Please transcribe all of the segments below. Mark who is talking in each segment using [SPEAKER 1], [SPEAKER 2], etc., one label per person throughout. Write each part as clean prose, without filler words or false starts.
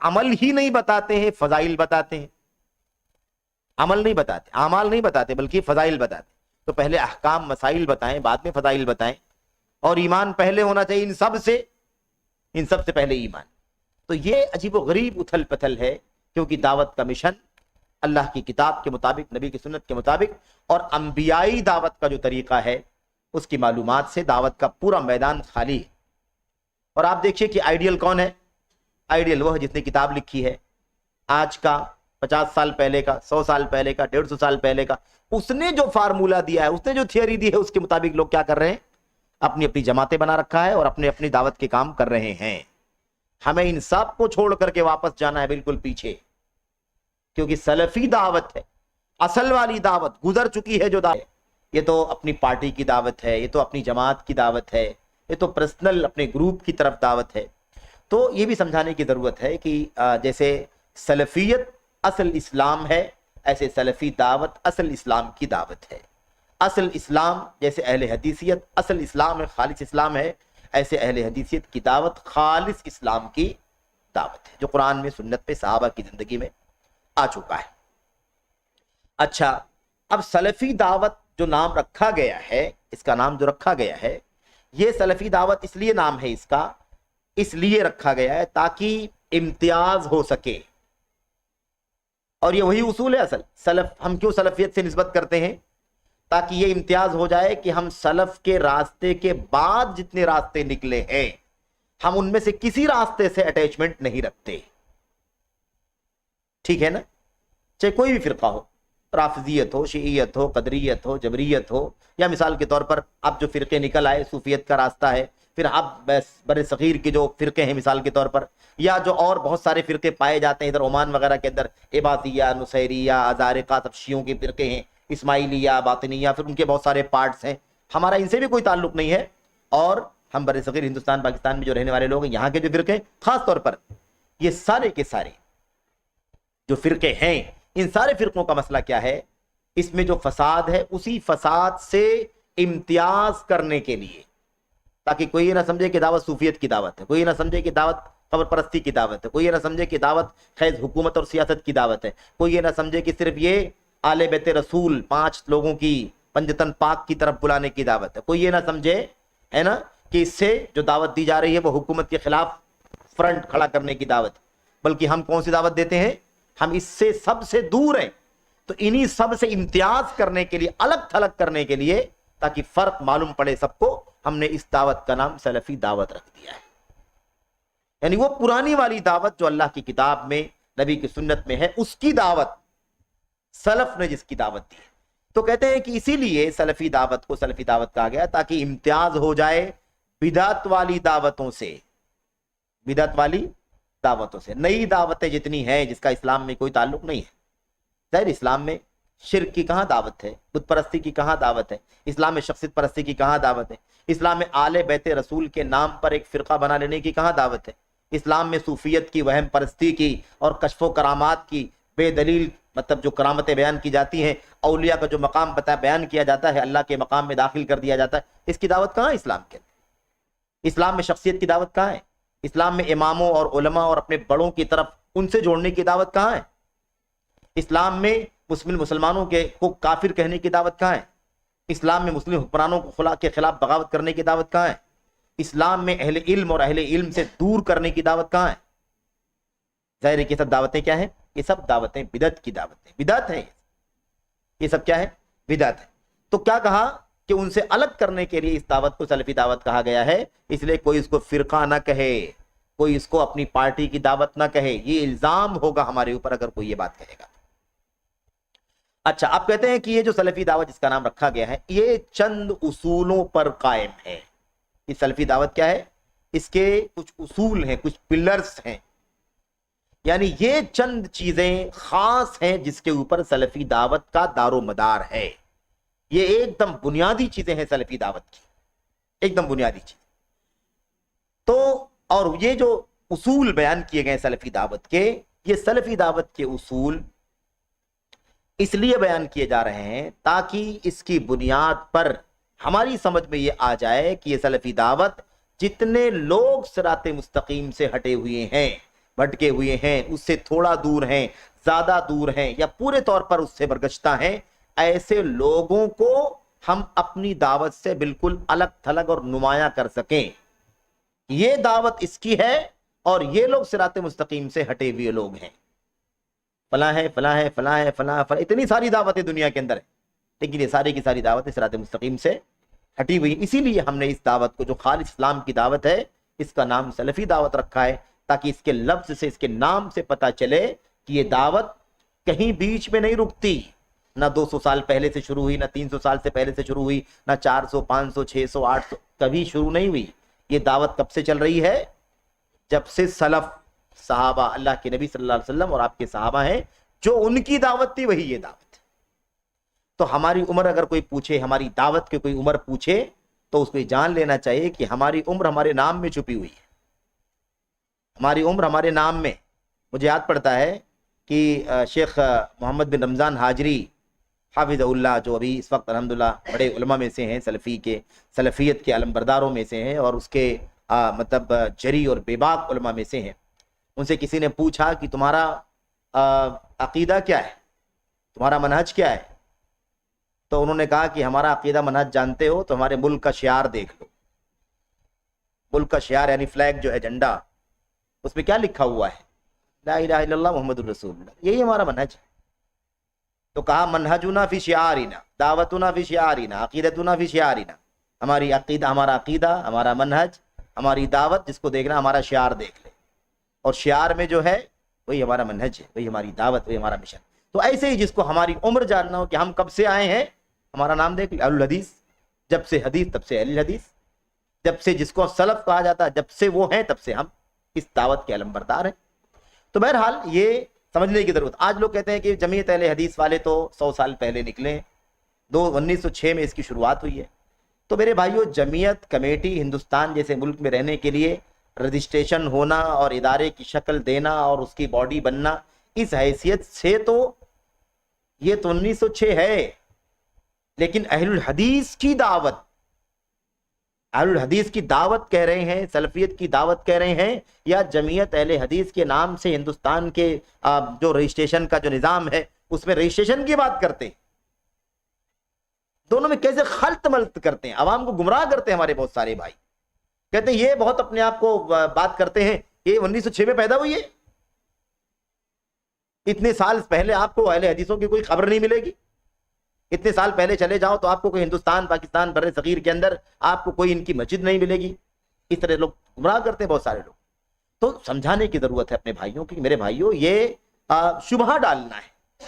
[SPEAKER 1] अमल ही नहीं बताते हैं, फजाइल बताते हैं। अमल नहीं बताते, आमाल नहीं बताते, बल्कि फजाइल बताते। तो पहले अहकाम मसाइल बताएं, बाद में फजाइल बताएं। और ईमान पहले होना चाहिए इन सब से पहले ईमान। तो ये अजीब व गरीब उथल पथल है, क्योंकि दावत का मिशन अल्लाह की किताब के मुताबिक, नबी की सुन्नत के मुताबिक और अंबियाई दावत का जो तरीका है उसकी मालूमात से दावत का पूरा मैदान खाली है। और आप देखिए कि आइडियल कौन है? आइडियल वो है जिसने किताब लिखी है, आज का 50 साल पहले का, 100 साल पहले का, 150 साल पहले का। उसने जो फार्मूला दिया है, उसने जो थियरी दी है, उसके मुताबिक लोग क्या कर रहे हैं? अपनी अपनी जमातें बना रखा है और अपने अपनी दावत के काम कर रहे हैं। हमें इन सब को छोड़ करके वापस जाना है बिल्कुल पीछे, क्योंकि सलफी दावत है, असल वाली दावत गुजर चुकी है। जो दावत, ये तो अपनी पार्टी की दावत है, ये तो अपनी जमात की दावत है, ये तो पर्सनल अपने ग्रुप की तरफ दावत है। तो ये भी समझाने की जरूरत है कि जैसे सलफियत असल इस्लाम है, ऐसे सलफी दावत असल इस्लाम की दावत है। असल इस्लाम जैसे अहले हदीसियत असल इस्लाम है, खालिस इस्लाम है, ऐसे अहले हदीसियत की दावत खालिस इस्लाम की दावत है, जो कुरान में, सुन्नत पे, सहाबा की जिंदगी में आ चुका है। अच्छा, अब सलफी दावत जो नाम रखा गया है, इसका नाम जो रखा गया है, ये सलफी दावत इसलिए नाम है इसका, इसलिए रखा गया है ताकि इम्तियाज हो सके। और ये वही उसूल है असल सलफ। हम क्यों सलफियत से निस्बत करते हैं? ताकि ये इम्तियाज हो जाए कि हम सलफ के रास्ते के बाद जितने रास्ते निकले हैं, हम उनमें से किसी रास्ते से अटैचमेंट नहीं रखते। ठीक है ना? चाहे कोई भी फिरका हो, राफिजियत हो, शिईयत हो, कदरियत हो, जबरियत हो, या मिसाल के तौर पर अब जो फिरके निकल आए, सूफियत का रास्ता है, फिर अब बड़े सगीर के जो फिरके हैं मिसाल के तौर पर, या जो और बहुत सारे फिरके पाए जाते हैं इधर ओमान वगैरह के अंदर, इबादिया, नुसैरिया, अज़ारिका, सब शियों के फिरके हैं, इस्माइलिया, बातिनिया, फिर उनके बहुत सारे पार्ट्स हैं। हमारा इनसे भी कोई ताल्लुक नहीं है। और हम बड़े सगीर हिंदुस्तान पाकिस्तान में जो रहने वाले लोग हैं, यहाँ के जो फिरके खास तौर पर, ये सारे के सारे जो फिरके हैं, इन सारे फिरकों का मसला क्या है? इसमें जो फसाद है, उसी फसाद से इम्तियाज करने के लिए, ताकि कोई ये ना समझे कि दावत सूफियत की दावत है, कोई ये ना समझे कि दावत कब्र परस्ती की दावत है, कोई ये ना समझे कि दावत खैज हुकूमत और सियासत की दावत है, कोई ये ना समझे कि सिर्फ ये आले बैत रसूल 5 लोगों की पंजतन पाक की तरफ बुलाने की दावत है, कोई ये ना समझे, है ना, कि इससे जो दावत दी जा रही है वो हुकूमत के खिलाफ फ्रंट खड़ा करने की दावत। बल्कि हम कौन सी दावत देते हैं? हम इससे सबसे दूर हैं। तो इन्हीं सब से इम्तियाज करने के लिए, अलग थलग करने के लिए, ताकि फर्क मालूम पड़े सबको, हमने इस दावत का नाम सलफी दावत रख दिया है। यानी वो पुरानी वाली दावत जो अल्लाह की किताब में, नबी की सुन्नत में है, उसकी दावत सलफ ने जिसकी दावत दी है। तो कहते हैं कि इसीलिए सलफी दावत को सलफी दावत कहा गया, ताकि इम्तियाज हो जाए बिदअत वाली दावतों से, बिदअत वाली दावतों से। नई दावतें जितनी हैं जिसका इस्लाम में कोई ताल्लुक नहीं है, जाहिर इस्लाम में शिर्क की कहाँ दावत है, बुत परस्ती की कहाँ दावत है, इस्लाम में शख्सियत परस्ती की कहाँ दावत है, इस्लाम में आले बैत रसूल के नाम पर एक फिरका बना लेने की कहाँ दावत है, इस्लाम में सूफियत की, वहम परस्ती की और कश्फो करामात की, बेदलील मतलब जो करामतें बयान की जाती हैं, औलिया का जो मकाम बयान किया जाता है, अल्लाह के मकाम में दाखिल कर दिया जाता है, इसकी दावत कहाँ है इस्लाम के अंदर? इस्लाम में शख्सियत की दावत कहाँ है? इस्लाम में इमामों और उलमा और अपने बड़ों की तरफ उनसे जोड़ने की दावत कहाँ है? इस्लाम में मुसलमानों को काफिर कहने की दावत कहाँ है? इस्लाम में मुस्लिम हुक्मरानों के खिलाफ बगावत करने की दावत कहाँ है? इस्लाम में अहले इल्म और अहले इल्म से दूर करने की दावत कहाँ है? जाहिर है कि सब दावतें क्या है? ये सब दावतें बिदअत की दावतें, बिदअत है ये सब। क्या है? बिदअत है। तो क्या कहा कि उनसे अलग करने के लिए इस दावत को सलफी दावत कहा गया है। इसलिए कोई इसको फिरका ना कहे, कोई इसको अपनी पार्टी की दावत ना कहे, ये इल्जाम होगा हमारे ऊपर अगर कोई ये बात कहेगा। अच्छा, आप कहते हैं कि ये जो सलफी दावत जिसका नाम रखा गया है, ये चंद उसूलों पर कायम है। ये सलफी दावत क्या है? इसके कुछ उसूल हैं, कुछ पिलर्स हैं, यानी ये चंद चीजें खास हैं जिसके ऊपर सलफी दावत का दारो मदार है। ये एकदम बुनियादी चीजें हैं सलफी दावत की, एकदम बुनियादी चीज। तो और ये जो उसूल बयान किए गए सलफी दावत के, ये सलफी दावत के उसूल इसलिए बयान किए जा रहे हैं ताकि इसकी बुनियाद पर हमारी समझ में ये आ जाए कि ये सलफी दावत जितने लोग सिराते मुस्तकीम से हटे हुए हैं, بھٹکے ہوئے ہیں، اس سے تھوڑا دور ہیں، زیادہ دور ہیں، یا پورے طور پر اس سے برگشتہ ہیں، ایسے لوگوں کو ہم اپنی دعوت سے بالکل الگ تھلگ اور نمایاں کر سکیں، یہ دعوت اس کی ہے اور یہ لوگ صراط مستقیم سے ہٹے ہوئے لوگ ہیں، فلاں ہے فلاں ہے فلاں ہے فلاں فلاں، اتنی ساری دعوتیں دنیا کے اندر ہیں، لیکن یہ ساری کی ساری دعوتیں صراط مستقیم سے ہٹی ہوئی. اسی لیے ہم نے اس دعوت کو جو خالص اسلام کی دعوت ہے اس کا نام سلفی دعوت رکھا ہے، تاکہ اس کے لفظ سے، اس کے نام سے پتہ چلے کہ یہ دعوت کہیں بیچ میں نہیں رکتی، نہ 200 سال پہلے سے شروع ہوئی، نہ 300 سال سے پہلے سے شروع ہوئی، نہ 400 500 600 800 کبھی شروع نہیں ہوئی. یہ دعوت کب سے چل رہی ہے؟ جب سے سلف صحابہ، اللہ کے نبی صلی اللہ علیہ وسلم اور آپ کے صحابہ ہیں، جو ان کی دعوت تھی وہی یہ دعوت. تو ہماری عمر اگر کوئی پوچھے، ہماری دعوت کے کوئی عمر پوچھے، تو اس کو یہ جان لینا چاہیے کہ ہماری عمر ہمارے نام میں چھپی ہوئی ہے، ہماری عمر ہمارے نام میں. مجھے یاد پڑتا ہے کہ شیخ محمد بن رمضان حاجری حافظ اللہ، جو ابھی اس وقت الحمدللہ بڑے علماء میں سے ہیں، سلفیت کے علم برداروں میں سے ہیں، اور اس کے مطلب جری اور بے باک علماء میں سے ہیں. ان سے کسی نے پوچھا کہ تمہارا عقیدہ کیا ہے، تمہارا منہج کیا ہے؟ تو انہوں نے کہا کہ ہمارا عقیدہ منہج جانتے ہو تو ہمارے ملک کا شعار دیکھ لو. ملک کا شعار یعنی فلیگ جو ہے، جھنڈا، اس میں کیا لکھا ہوا ہے؟ لا الہ الا اللہ محمد الرسول اللہ. یہی ہمارا منہج ہے. تو کہا منہجنا فی شعارنا، دعوتنا فی شعارنا، عقیدتنا فی شعارنا. ہماری عقیدہ، ہمارا عقیدہ، ہمارا منہج، ہماری دعوت، جس کو دیکھنا ہمارا شعار دیکھ لے. اور شعار میں جو ہے وہی ہمارا منہج ہے، وہی ہماری دعوت، وہی ہمارا مشن. تو ایسے ہی جس کو ہماری عمر جاننا ہو کہ ہم کب سے آئے ہیں، ہمارا نام دیکھ لیں، اہل الحدیث. جب سے حدیث تب سے اہل الحدیث. جب سے جس کو سلف کہا جاتا ہے، جب سے وہ ہیں تب سے ہم اس دعوت کے علم بردار ہیں. تو بہرحال یہ سمجھنے کی ضرورت. آج لوگ کہتے ہیں کہ جمعیت اہل حدیث والے تو 100 سال پہلے نکلے، 1906 میں اس کی شروعات ہوئی ہے. تو میرے بھائیو، جمعیت کمیٹی ہندوستان جیسے ملک میں رہنے کے لیے رجسٹریشن ہونا اور ادارے کی شکل دینا اور اس کی باڈی بننا، اس حیثیت سے تو یہ تو 1906 ہے. لیکن اہل الحدیث کی دعوت، اہل الحدیث کی دعوت کہہ رہے ہیں، سلفیت کی دعوت کہہ رہے ہیں، یا جمعیت اہل حدیث کے نام سے ہندوستان کے جو رجسٹریشن کا جو نظام ہے اس میں رجسٹریشن کی بات کرتے ہیں. دونوں میں کیسے خلط ملط کرتے ہیں، عوام کو گمراہ کرتے ہیں. ہمارے بہت سارے بھائی کہتے ہیں یہ بہت اپنے آپ کو بات کرتے ہیں، یہ 1906 میں پیدا ہوئی ہے. اتنے سال پہلے آپ کو اہل حدیثوں کی کوئی خبر نہیں ملے گی. اتنے سال پہلے چلے جاؤ تو آپ کو کوئی ہندوستان، پاکستان، بر صغیر کے اندر آپ کو کوئی ان کی مسجد نہیں ملے گی. اس طرح لوگ گمراہ کرتے ہیں بہت سارے لوگ. تو سمجھانے کی ضرورت ہے اپنے بھائیوں کی. میرے بھائیوں، یہ شبہ ڈالنا ہے،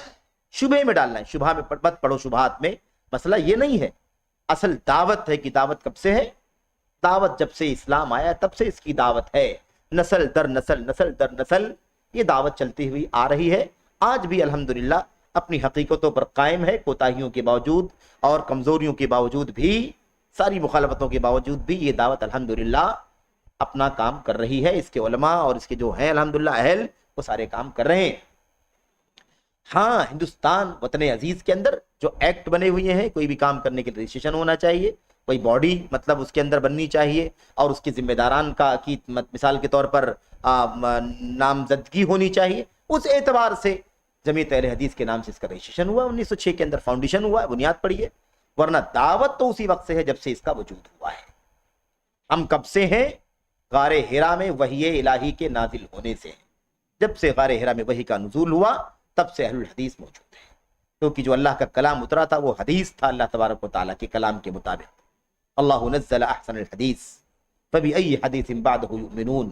[SPEAKER 1] شبہ میں ڈالنا ہے. شبہ میں مت پڑھو، شبہات میں. مسئلہ یہ نہیں ہے. اصل دعوت ہے کہ دعوت کب سے ہے؟ دعوت جب سے اسلام آیا تب سے اس کی دعوت ہے. نسل در نسل، نسل در نسل یہ دعوت چلتی ہوئی آ رہی ہے. آج بھی الحمدللہ اپنی حقیقتوں پر قائم ہے، کوتاہیوں کے باوجود اور کمزوریوں کے باوجود بھی، ساری مخالفتوں کے باوجود بھی یہ دعوت الحمدللہ اپنا کام کر رہی ہے. اس کے علماء اور اس کے جو ہیں الحمدللہ اہل، وہ سارے کام کر رہے ہیں. ہاں، ہندوستان وطن عزیز کے اندر جو ایکٹ بنے ہوئے ہیں، کوئی بھی کام کرنے کے لیے رجسٹریشن ہونا چاہیے، کوئی باڈی مطلب اس کے اندر بننی چاہیے، اور اس کے ذمہ داران کی مثال کے طور پر نامزدگی ہونی چاہیے. اس اعتبار سے جمعیت اہل حدیث کے نام سے اس کا رجسٹریشن ہوا، 1906 کے اندر فاؤنڈیشن ہوا ہے، بنیاد پڑی ہے. ورنہ دعوت تو اسی وقت سے ہے جب سے اس کا وجود ہوا ہے. ہم کب سے ہیں؟ غار حرا میں وحی الہی کے نازل ہونے سے ہیں. جب سے غار حرا میں وحی کا نزول ہوا تب سے اہل الحدیث موجود ہے، کیونکہ جو اللہ کا کلام اترا تھا وہ حدیث تھا، اللہ تبارک و تعالیٰ کے کلام کے مطابق. اللہ نزل احسن الحدیث فبأي حدیث بعدہ یؤمنون.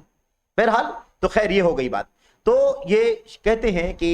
[SPEAKER 1] بہرحال تو خیر، یہ ہو گئی بات. تو یہ کہتے ہیں کہ